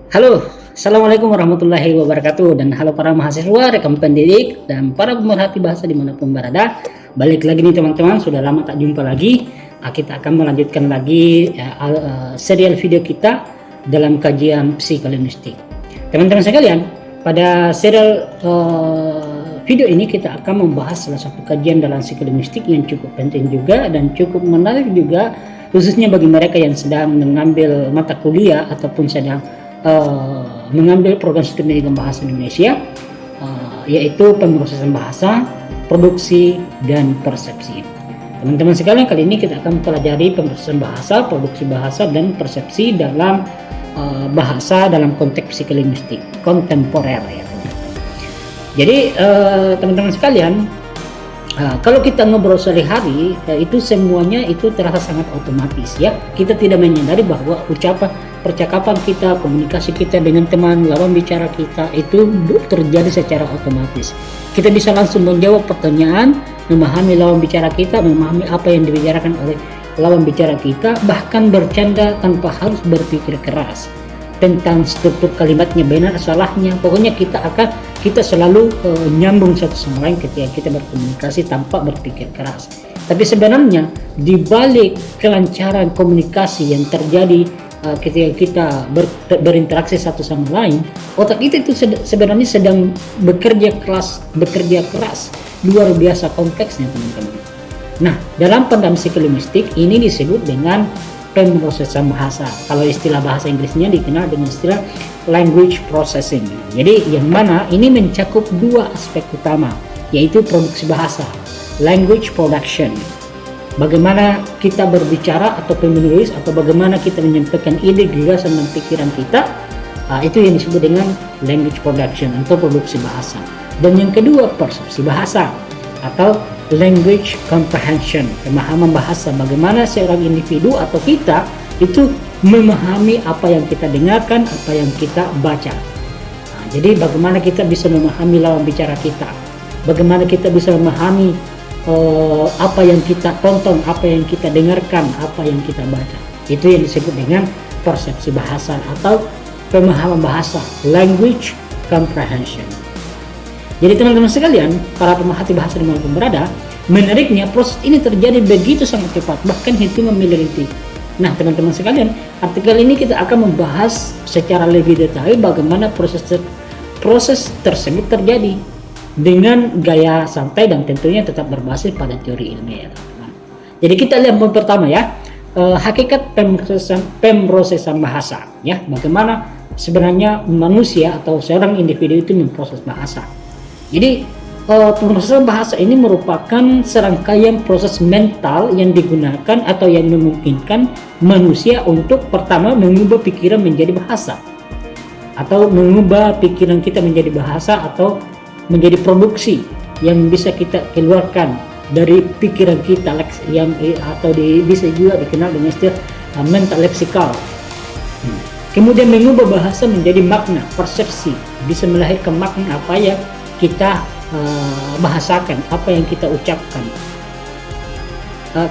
Halo, Assalamualaikum warahmatullahi wabarakatuh. Dan halo para mahasiswa, rekan pendidik, dan para pemerhati bahasa dimanapun berada. Balik lagi nih teman-teman, sudah lama tak jumpa lagi. Kita akan melanjutkan lagi serial video kita dalam kajian psikolinguistik. Teman-teman sekalian, pada serial video ini kita akan membahas salah satu kajian dalam psikolinguistik yang cukup penting juga dan cukup menarik juga, khususnya bagi mereka yang sedang mengambil mata kuliah ataupun sedang mengambil program studi pendidikan bahasa Indonesia, yaitu pemrosesan bahasa, produksi, dan persepsi. Teman-teman sekalian, kali ini kita akan mempelajari pemrosesan bahasa, produksi bahasa, dan persepsi dalam bahasa dalam konteks psikolinguistik kontemporer ya teman-teman. Jadi teman-teman sekalian, kalau kita ngobrol sehari-hari, itu semuanya itu terasa sangat otomatis ya. Kita tidak menyadari bahwa percakapan kita, komunikasi kita dengan teman, lawan bicara kita itu terjadi secara otomatis. Kita bisa langsung menjawab pertanyaan, memahami lawan bicara kita, memahami apa yang dibicarakan oleh lawan bicara kita, bahkan bercanda tanpa harus berpikir keras tentang struktur kalimatnya, benar salahnya. Pokoknya kita selalu nyambung satu sama lain ketika kita berkomunikasi tanpa berpikir keras. Tapi sebenarnya di balik kelancaran komunikasi yang terjadi ketika kita berinteraksi satu sama lain, otak kita itu sebenarnya sedang bekerja keras luar biasa kompleksnya teman-teman. Nah, dalam pandangan psikolinguistik ini disebut dengan pemrosesan bahasa. Kalau istilah bahasa Inggrisnya dikenal dengan istilah language processing. Jadi yang mana ini mencakup dua aspek utama, yaitu produksi bahasa, language production. Bagaimana kita berbicara atau menulis, atau bagaimana kita menyampaikan ide, gagasan, dan pikiran kita, itu yang disebut dengan language production atau produksi bahasa. Dan yang kedua, persepsi bahasa atau language comprehension, pemahaman bahasa. Bagaimana seorang individu atau kita itu memahami apa yang kita dengarkan, apa yang kita baca. Jadi bagaimana kita bisa memahami lawan bicara kita, bagaimana kita bisa memahami apa yang kita tonton, apa yang kita dengarkan, apa yang kita baca. Itu yang disebut dengan persepsi bahasa atau pemahaman bahasa, language comprehension. Jadi teman-teman sekalian, para pemerhati bahasa dimanapun berada, menariknya proses ini terjadi begitu sangat cepat, bahkan hitungan milidetik. Nah teman-teman sekalian, artikel ini kita akan membahas secara lebih detail bagaimana proses tersebut terjadi dengan gaya santai dan tentunya tetap berbasis pada teori ilmiah ya teman-teman. Jadi kita lihat yang pertama ya, hakikat pemrosesan bahasa ya, bagaimana sebenarnya manusia atau seorang individu itu memproses bahasa. Jadi pemrosesan bahasa ini merupakan serangkaian proses mental yang digunakan atau yang memungkinkan manusia untuk pertama mengubah pikiran menjadi bahasa, atau mengubah pikiran kita menjadi bahasa atau menjadi produksi yang bisa kita keluarkan dari pikiran kita yang atau bisa juga dikenal dengan istilah mental leksikal. Kemudian mengubah bahasa menjadi makna, persepsi, bisa melahirkan makna apa yang kita bahasakan, apa yang kita ucapkan.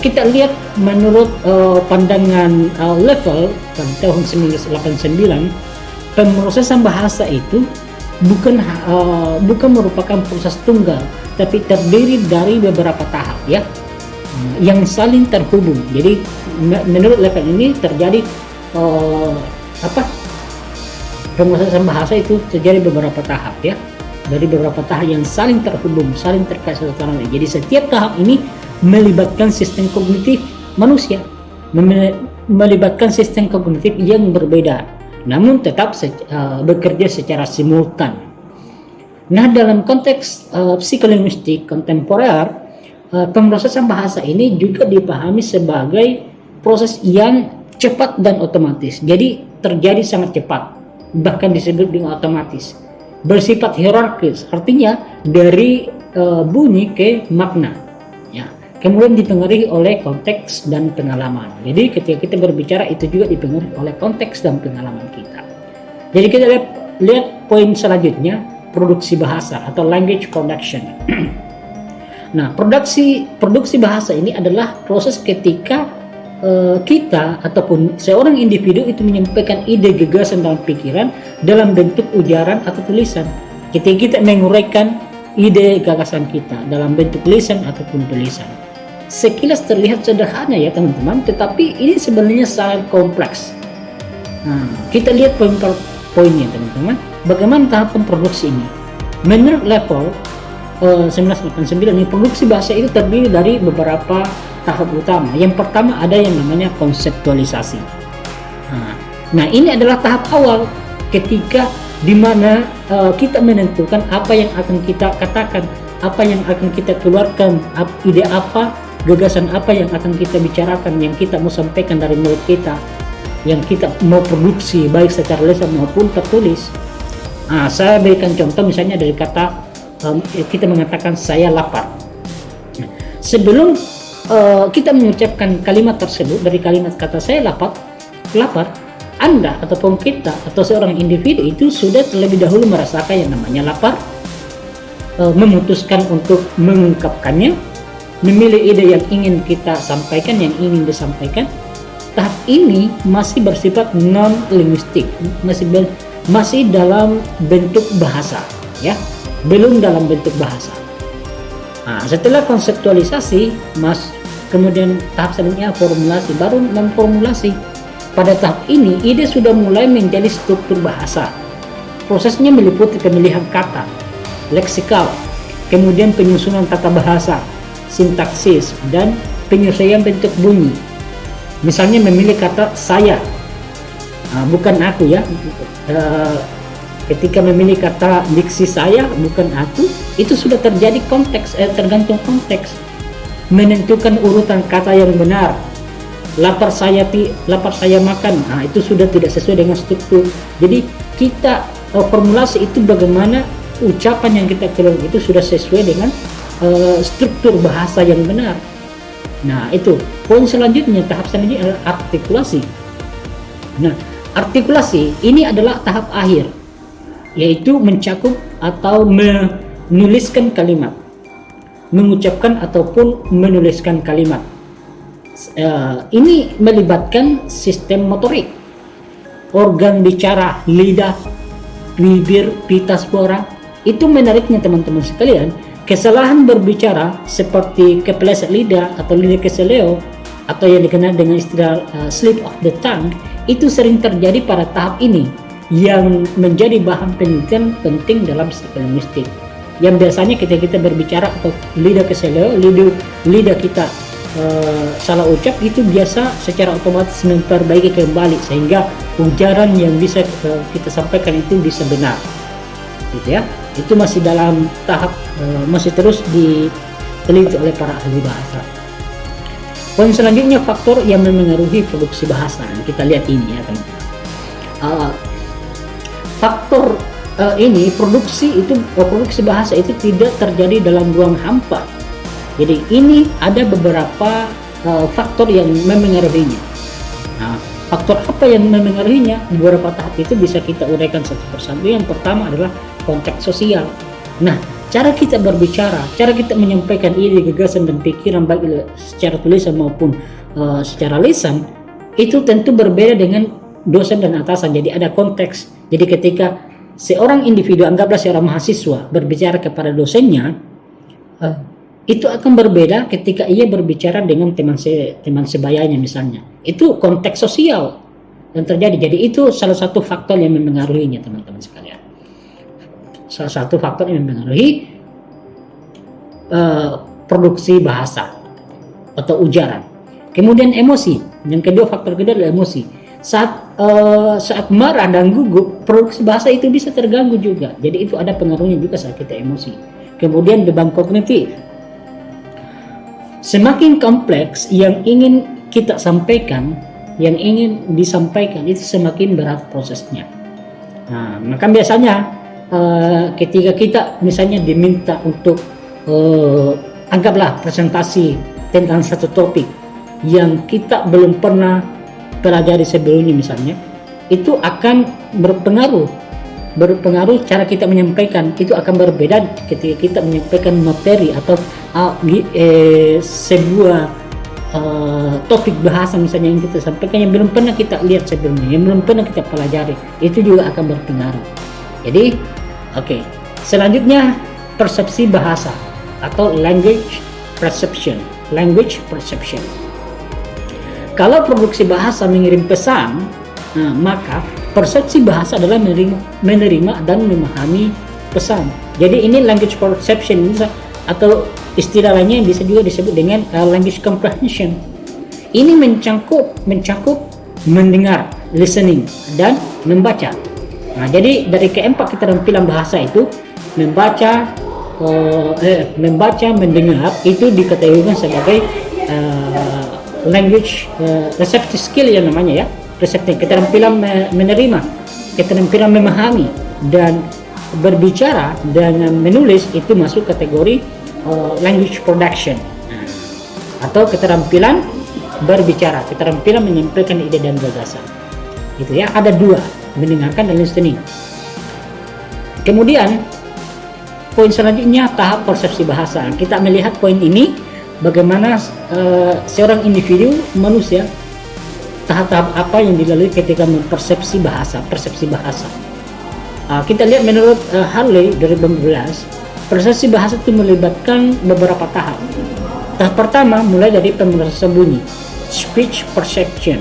Kita lihat menurut pandangan Level pada tahun 1989, pemrosesan bahasa itu bukan merupakan proses tunggal, tapi terdiri dari beberapa tahap ya, yang saling terhubung. Jadi menurut Level ini terjadi pemrosesan bahasa itu terjadi beberapa tahap ya, dari beberapa tahap yang saling terhubung, saling terkait satu sama lain. Jadi setiap tahap ini melibatkan sistem kognitif manusia, melibatkan sistem kognitif yang berbeda, namun tetap bekerja secara simultan. Nah, dalam konteks psikolinguistik kontemporer, pemrosesan bahasa ini juga dipahami sebagai proses yang cepat dan otomatis. Jadi terjadi sangat cepat, bahkan disebut dengan otomatis, bersifat hierarkis, artinya dari bunyi ke makna ya. Kemudian dipengaruhi oleh konteks dan pengalaman. Jadi ketika kita berbicara itu juga dipengaruhi oleh konteks dan pengalaman kita. Jadi kita lihat poin selanjutnya, produksi bahasa atau language production. Nah, produksi bahasa ini adalah proses ketika kita ataupun seorang individu itu menyampaikan ide, gagasan, dan pikiran dalam bentuk ujaran atau tulisan. Ketika kita menguraikan ide gagasan kita dalam bentuk lisan ataupun tulisan. Sekilas terlihat sederhana ya teman-teman, tetapi ini sebenarnya sangat kompleks. Nah, kita lihat poin per poinnya teman-teman. Bagaimana tahapan produksi ini? Menurut level 1989 ini, produksi bahasa itu terdiri dari beberapa tahap utama. Yang pertama ada yang namanya konseptualisasi. Nah, ini adalah tahap awal ketika dimana kita menentukan apa yang akan kita katakan, apa yang akan kita keluarkan, ide apa, gagasan apa yang akan kita bicarakan, yang kita mau sampaikan dari mulut kita, yang kita mau produksi baik secara lisan maupun tertulis. Saya berikan contoh misalnya dari kata kita mengatakan saya lapar. Sebelum kita mengucapkan kalimat tersebut, dari kalimat kata saya lapar, Anda ataupun kita atau seorang individu itu sudah terlebih dahulu merasakan yang namanya lapar, memutuskan untuk mengungkapkannya, memilih ide yang ingin kita sampaikan, yang ingin disampaikan. Tahap ini masih bersifat non linguistik, masih dalam bentuk bahasa, ya, belum dalam bentuk bahasa. Setelah konseptualisasi, kemudian tahap selanjutnya formulasi, baru memformulasi. Pada tahap ini, ide sudah mulai menjadi struktur bahasa. Prosesnya meliputi pemilihan kata, leksikal, kemudian penyusunan tata bahasa, sintaksis, dan penyesuaian bentuk bunyi. Misalnya memilih kata saya, bukan aku ya. Ketika memilih kata diksi saya, bukan aku, itu sudah terjadi konteks, tergantung konteks. Menentukan urutan kata yang benar. Lapar saya makan, itu sudah tidak sesuai dengan struktur. Jadi kita formulasi itu bagaimana ucapan yang kita keluarkan itu sudah sesuai dengan struktur bahasa yang benar. Nah, itu poin selanjutnya, tahap selanjutnya adalah artikulasi. Nah, artikulasi ini adalah tahap akhir, yaitu mencakup atau menuliskan kalimat, mengucapkan ataupun menuliskan kalimat. Ini melibatkan sistem motorik, organ bicara, lidah, bibir, pita suara. Itu menariknya teman-teman sekalian. Kesalahan berbicara seperti kepleset lidah atau lidah keseleo atau yang dikenal dengan istilah slip of the tongue itu sering terjadi pada tahap ini, yang menjadi bahan penelitian penting dalam psikolinguistik. Yang biasanya ketika kita berbicara atau lidah keseleo, lidah kita salah ucap, itu biasa secara otomatis memperbaiki kembali sehingga ujaran yang bisa kita sampaikan itu bisa benar, gitu ya. Itu masih dalam tahap masih terus diteliti oleh para ahli bahasa. Poin selanjutnya, faktor yang memengaruhi produksi bahasa. Kita lihat ini ya teman-teman. Faktor ini produksi bahasa itu tidak terjadi dalam ruang hampa. Jadi ini ada beberapa faktor yang memengaruhinya. Faktor apa yang memengaruhinya? Beberapa tahap itu bisa kita uraikan satu persatu. Yang pertama adalah konteks sosial. Nah, cara kita berbicara, cara kita menyampaikan ide, gagasan, dan pikiran baik secara tulisan maupun secara lisan itu tentu berbeda dengan dosen dan atasan. Jadi ada konteks. Jadi ketika seorang individu, anggaplah seorang mahasiswa, berbicara kepada dosennya, itu akan berbeda ketika ia berbicara dengan teman sebayanya misalnya. Itu konteks sosial yang terjadi. Jadi itu salah satu faktor yang memengaruhinya teman-teman sekalian. Salah satu faktor yang memengaruhi produksi bahasa atau ujaran. Kemudian emosi. Yang kedua, faktor kedua adalah emosi. Saat marah dan gugup, produksi bahasa itu bisa terganggu juga. Jadi itu ada pengaruhnya juga saat kita emosi. Kemudian beban kognitif. Semakin kompleks yang ingin kita sampaikan, yang ingin disampaikan, itu semakin berat prosesnya. Nah, maka biasanya ketika kita misalnya diminta untuk anggaplah presentasi tentang satu topik yang kita belum pernah pelajari sebelumnya misalnya, itu akan berpengaruh cara kita menyampaikan. Itu akan berbeda ketika kita menyampaikan materi atau sebuah topik bahasa misalnya yang kita sampaikan yang belum pernah kita lihat sebelumnya, yang belum pernah kita pelajari, itu juga akan berpengaruh. Jadi, oke. Selanjutnya persepsi bahasa atau language perception. Language perception. Kalau produksi bahasa mengirim pesan, maka persepsi bahasa adalah menerima dan memahami pesan. Jadi ini language perception atau istilah lainnya yang bisa juga disebut dengan language comprehension. Ini mencakup mendengar, listening, dan membaca. Nah, jadi dari keempat keterampilan bahasa itu membaca, mendengar itu dikategorikan sebagai language receptive skill yang namanya ya. Receptive, keterampilan menerima, keterampilan memahami, dan berbicara dan menulis itu masuk kategori language production atau keterampilan berbicara, keterampilan menyampaikan ide dan gagasan. Gitu ya, ada dua, mendengarkan dan listening. Kemudian poin selanjutnya tahap persepsi bahasa. Kita melihat poin ini bagaimana seorang individu manusia tahap-tahap apa yang dilalui ketika mempersepsi bahasa, persepsi bahasa. Kita lihat menurut Harley 2015, persepsi bahasa itu melibatkan beberapa tahap. Tahap pertama mulai dari pemrosesan bunyi, speech perception.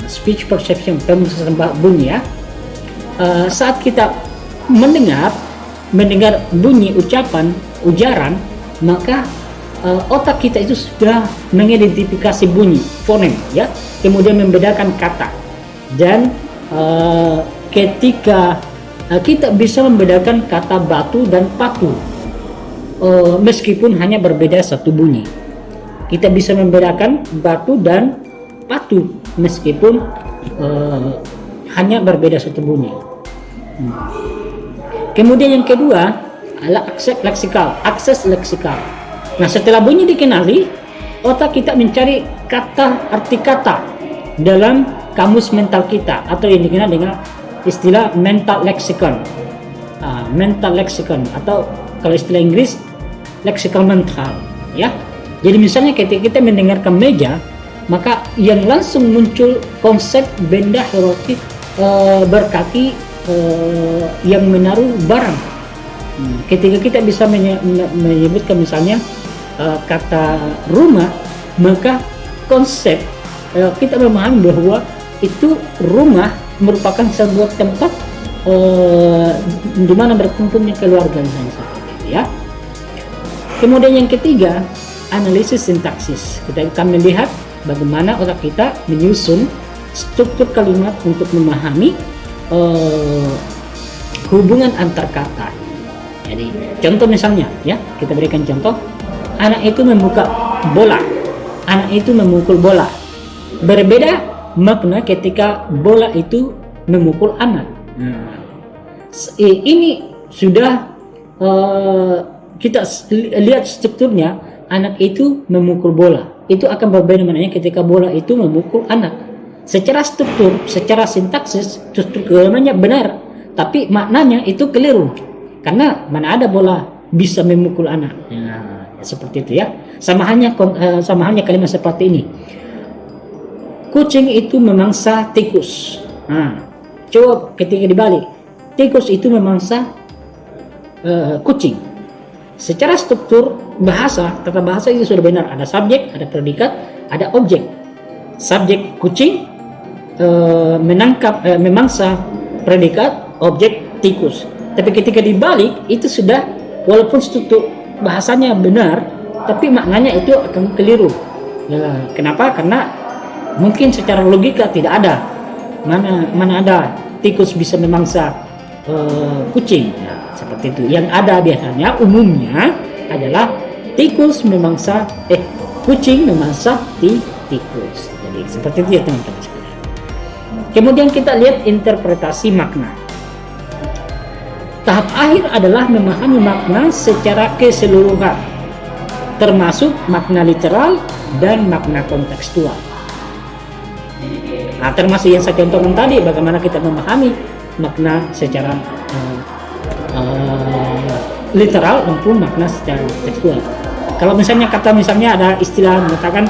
Speech perception, pemrosesan bunyi ya. Saat kita mendengar bunyi ujaran, maka otak kita itu sudah mengidentifikasi bunyi, fonem ya, kemudian membedakan kata, dan ketika kita bisa membedakan kata batu dan patu, meskipun hanya berbeda satu bunyi. Kita bisa membedakan batu dan patu meskipun hanya berbeda satu bunyi. Kemudian yang kedua adalah akses leksikal. Nah, setelah bunyi dikenali, otak kita mencari kata, arti kata dalam kamus mental kita, atau yang dikenal dengan istilah mental lexicon. Mental lexicon, atau kalau istilah Inggris lexical mental ya. Jadi misalnya ketika kita mendengarkan meja, maka yang langsung muncul konsep benda relatif berkaki yang menaruh barang. Ketika kita bisa menyebutkan misalnya kata rumah, maka konsep kita memahami bahwa itu rumah merupakan sebuah tempat di mana berkumpulnya keluarga misalnya seperti itu ya. Kemudian yang ketiga, analisis sintaksis. Kita akan melihat bagaimana otak kita menyusun struktur kalimat untuk memahami hubungan antar kata. Jadi contoh misalnya ya, kita berikan contoh, anak itu membuka bola, anak itu memukul bola. Berbeda makna ketika bola itu memukul anak. Ini sudah kita lihat strukturnya, anak itu memukul bola. Itu akan berbeda maknanya ketika bola itu memukul anak. Secara struktur, secara sintaksis, struktur namanya benar, tapi maknanya itu keliru. Karena mana ada bola bisa memukul anak. Seperti itu ya. Sama halnya kalimat seperti ini. Kucing itu memangsa tikus. Coba ketika dibalik, tikus itu memangsa kucing. Secara struktur bahasa, tata bahasa itu sudah benar. Ada subjek, ada predikat, ada objek. Subjek kucing memangsa, predikat, objek tikus. Tapi ketika dibalik itu sudah, walaupun struktur bahasanya benar, tapi maknanya itu akan keliru. Ya, kenapa? Karena mungkin secara logika tidak ada. Mana ada tikus bisa memangsa kucing. Ya, seperti itu. Yang ada biasanya umumnya adalah kucing memangsa tikus. Jadi seperti itu ya teman-teman sekalian. Kemudian kita lihat interpretasi makna. Tahap akhir adalah memahami makna secara keseluruhan, termasuk makna literal dan makna kontekstual. Nah, termasuk yang saya contohkan tadi, bagaimana kita memahami makna secara literal maupun makna secara tekstual. Kalau misalnya ada istilah mengatakan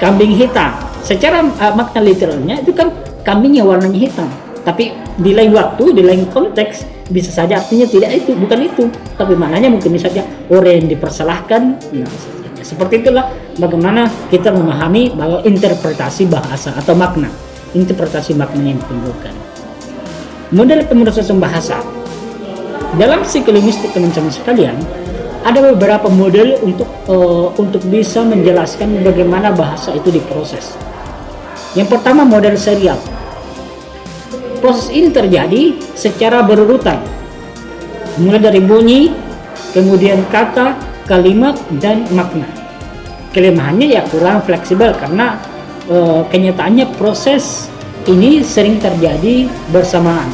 kambing hitam, secara makna literalnya itu kan kambingnya warnanya hitam, tapi di lain waktu, di lain konteks bisa saja artinya tidak itu, bukan itu, tapi maknanya mungkin saja orang yang dipersalahkan. Nah, seperti itulah bagaimana kita memahami bahwa interpretasi bahasa atau interpretasi makna yang ditimbulkan. Model pemrosesan bahasa dalam psikolinguistik, teman-teman sekalian, ada beberapa model untuk bisa menjelaskan bagaimana bahasa itu diproses. Yang pertama, model serial. Proses ini terjadi secara berurutan, mulai dari bunyi, kemudian kata, kalimat, dan makna. Kelemahannya ya kurang fleksibel karena kenyataannya proses ini sering terjadi bersamaan,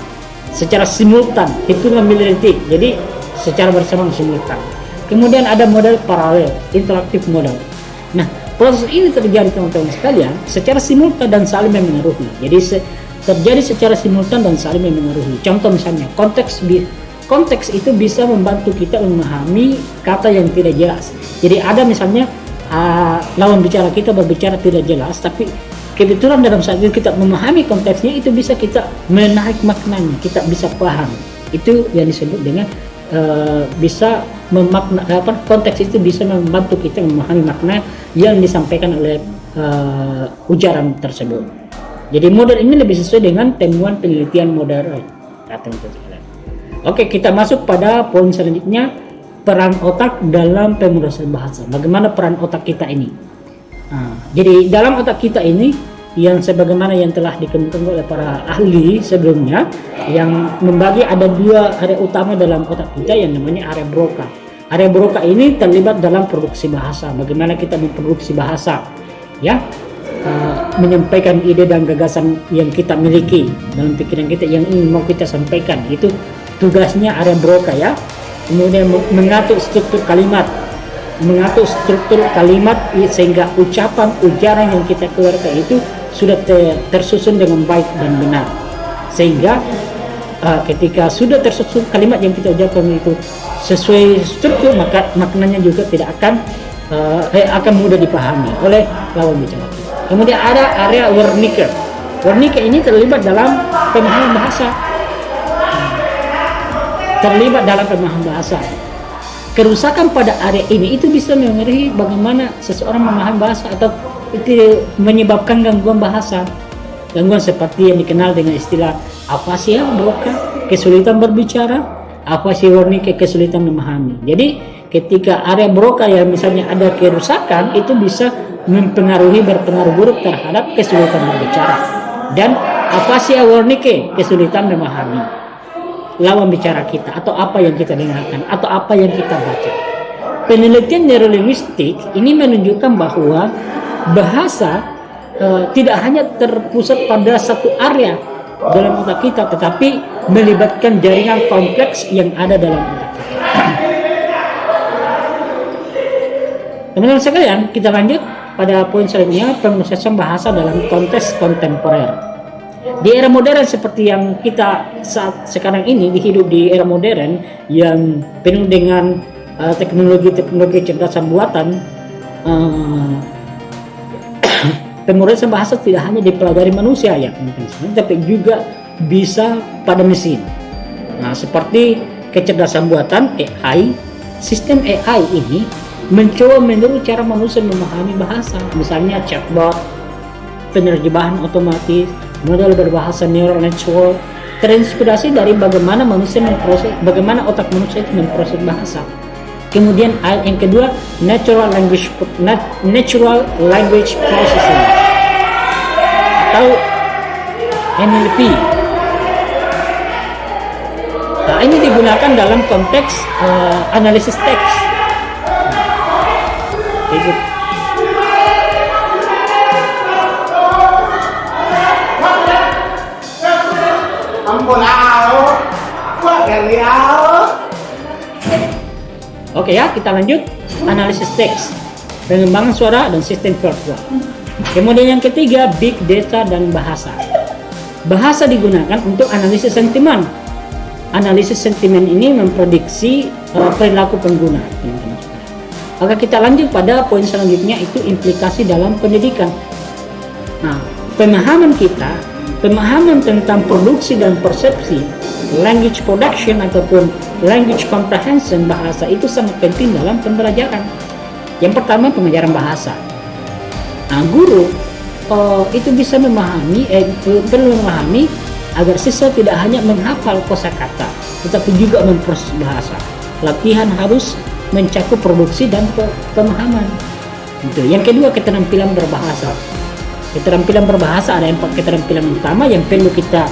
secara simultan, hitungan milidetik, jadi secara bersamaan simultan. Kemudian ada model paralel, interaktif model. Nah, proses ini terjadi, teman-teman sekalian, secara simultan dan saling memengaruhi. Jadi terjadi secara simultan dan saling memengaruhi. Contoh misalnya, konteks itu bisa membantu kita memahami kata yang tidak jelas. Jadi ada misalnya lawan bicara kita berbicara tidak jelas, tapi kebetulan dalam saat itu kita memahami konteksnya, itu bisa kita menarik maknanya, kita bisa paham. Itu yang disebut dengan bisa konteks itu bisa membantu kita memahami makna yang disampaikan oleh ujaran tersebut. Jadi model ini lebih sesuai dengan temuan penelitian modern. Oke, kita masuk pada poin selanjutnya, peran otak dalam pemrosesan bahasa. Bagaimana peran otak kita ini? Jadi dalam otak kita ini, yang sebagaimana yang telah dikemukakan oleh para ahli sebelumnya, yang membagi ada dua area utama dalam otak kita yang namanya area Broca. Area Broca ini terlibat dalam produksi bahasa. Bagaimana kita memproduksi bahasa, ya, menyampaikan ide dan gagasan yang kita miliki dalam pikiran kita yang ingin mau kita sampaikan. Itu tugasnya area Broca, ya. Kemudian mengatur struktur kalimat, sehingga ujaran yang kita keluarkan itu sudah tersusun dengan baik dan benar, sehingga ketika sudah tersusun kalimat yang kita ucapkan itu sesuai struktur, maka maknanya juga tidak akan mudah dipahami oleh lawan bicara kita. Kemudian ada area Wernicke. Wernicke ini terlibat dalam pemahaman bahasa. Kerusakan pada area ini itu bisa mempengaruhi bagaimana seseorang memahami bahasa, atau itu menyebabkan gangguan bahasa. Gangguan seperti yang dikenal dengan istilah afasia Broca, kesulitan berbicara, afasia Wernicke, kesulitan memahami. Jadi ketika area Broca yang misalnya ada kerusakan, itu bisa berpengaruh buruk terhadap kesulitan berbicara, dan afasia Wernicke, kesulitan memahami lawan bicara kita atau apa yang kita dengarkan atau apa yang kita baca. Penelitian neurolinguistik ini menunjukkan bahwa bahasa tidak hanya terpusat pada satu area dalam otak kita, tetapi melibatkan jaringan kompleks yang ada dalam otak kita. Teman-teman sekalian, kita lanjut pada poin selanjutnya, pemrosesan bahasa dalam konteks kontemporer. Di era modern seperti yang kita saat sekarang ini, hidup di era modern yang penuh dengan teknologi cerdasan buatan, pemrosesan bahasa tidak hanya dipelajari manusia ya, tapi juga bisa pada mesin. Nah, seperti kecerdasan buatan AI, sistem AI ini mencoba meniru cara manusia memahami bahasa, misalnya chatbot, penerjemahan otomatis, model berbahasa neural network, terinspirasi dari bagaimana otak manusia itu memproses bahasa. Kemudian yang kedua, natural language processing atau NLP. Nah, ini digunakan dalam konteks analisis teks. Oke ya, kita lanjut analisis teks, pengembangan suara dan sistem virtual. Kemudian yang ketiga, big data dan bahasa. Bahasa digunakan untuk analisis sentimen. Analisis sentimen ini memprediksi perilaku pengguna. Oke, kita lanjut pada poin selanjutnya, itu implikasi dalam pendidikan. Nah, pemahaman tentang produksi dan persepsi, language production ataupun language comprehension bahasa itu sangat penting dalam pembelajaran. Yang pertama, pengajaran bahasa. Nah, guru itu bisa perlu memahami agar siswa tidak hanya menghafal kosakata, tetapi juga memproses bahasa. Latihan harus mencakup produksi dan pemahaman. Itu. Yang kedua, keterampilan berbahasa. Keterampilan berbahasa ada 4 keterampilan utama yang perlu kita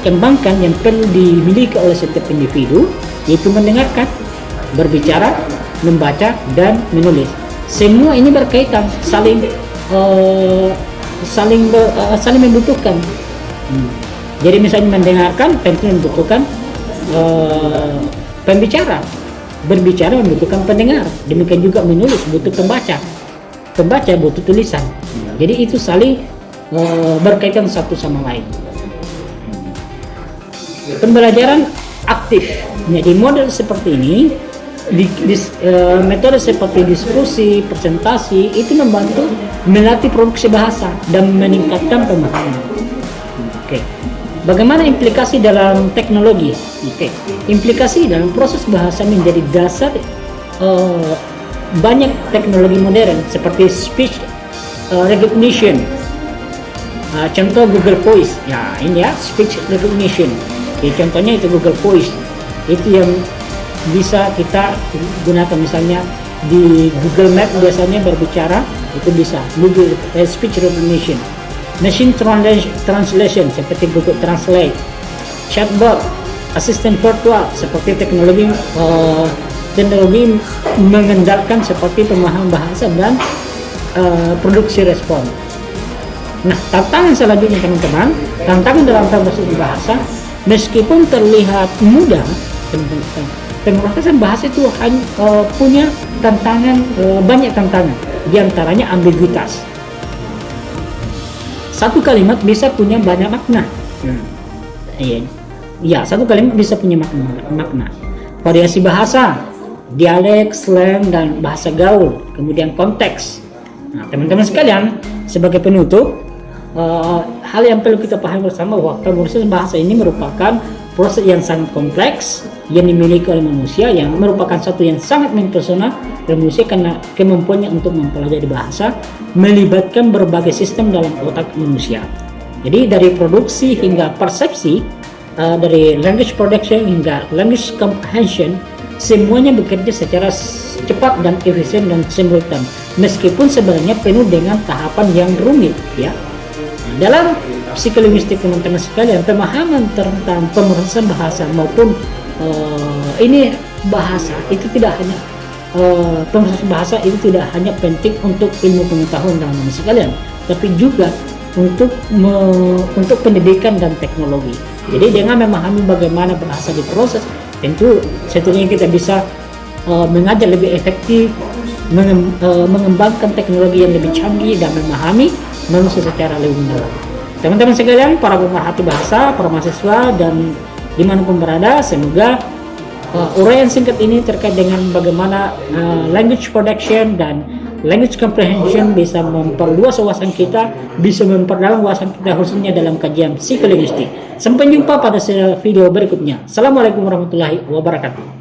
kembangkan, yang perlu dimiliki oleh setiap individu, yaitu mendengarkan, berbicara, membaca, dan menulis. Semua ini berkaitan, saling membutuhkan. Jadi misalnya mendengarkan tentu membutuhkan pembicara, berbicara membutuhkan pendengar, demikian juga menulis butuh pembaca butuh tulisan. Jadi itu saling berkaitan satu sama lain. Pembelajaran aktif. Jadi model seperti ini, metode seperti diskusi, presentasi itu membantu melatih produksi bahasa dan meningkatkan pemahaman. Oke. Bagaimana implikasi dalam teknologi? Oke. Implikasi dalam proses bahasa menjadi dasar banyak teknologi modern seperti speech recognition. Contoh Google Voice. Ya, ini ya, speech recognition. Jadi contohnya itu Google Voice. Itu yang bisa kita gunakan, misalnya di Google Map biasanya berbicara, itu bisa Google speech recognition. Machine translation seperti Google Translate, chatbot, asisten virtual seperti teknologi mengandalkan seperti pemahaman bahasa dan produksi respon. Nah, tantangan selanjutnya teman-teman, tantangan dalam produksi bahasa, meskipun terlihat mudah, pemrosesan bahasa itu punya tantangan, banyak tantangan, diantaranya ambiguitas. Satu kalimat bisa punya banyak makna. Ya, satu kalimat bisa punya makna. Variasi bahasa, dialek, slang, dan bahasa gaul, kemudian konteks. Nah, teman-teman sekalian, sebagai penutup, hal yang perlu kita pahami bersama bahwa pemrosesan bahasa ini merupakan proses yang sangat kompleks yang dimiliki oleh manusia, yang merupakan satu yang sangat mempesona manusia karena kemampuannya untuk mempelajari bahasa melibatkan berbagai sistem dalam otak manusia. Jadi dari produksi hingga persepsi, dari language production hingga language comprehension, semuanya bekerja secara cepat dan efisien dan simultan, meskipun sebenarnya penuh dengan tahapan yang rumit, ya. Dalam psikolinguistik teman-teman sekalian, pemahaman tentang pemrosesan bahasa maupun ini bahasa itu tidak hanya pemrosesan bahasa itu tidak hanya penting untuk ilmu pengetahuan teman-teman sekalian, tapi juga untuk pendidikan dan teknologi. Jadi dengan memahami bagaimana bahasa diproses, tentu setidaknya kita bisa mengajar lebih efektif, mengembangkan teknologi yang lebih canggih dan memahami manusia secara lebih mendalam. Teman-teman sekalian, para pemerhati bahasa, para mahasiswa dan dimanapun berada, semoga uraian singkat ini terkait dengan bagaimana language production dan language comprehension bisa memperluas wawasan kita, bisa memperdalam wawasan kita khususnya dalam kajian psikolinguistik. Sampai jumpa pada video berikutnya. Assalamualaikum warahmatullahi wabarakatuh.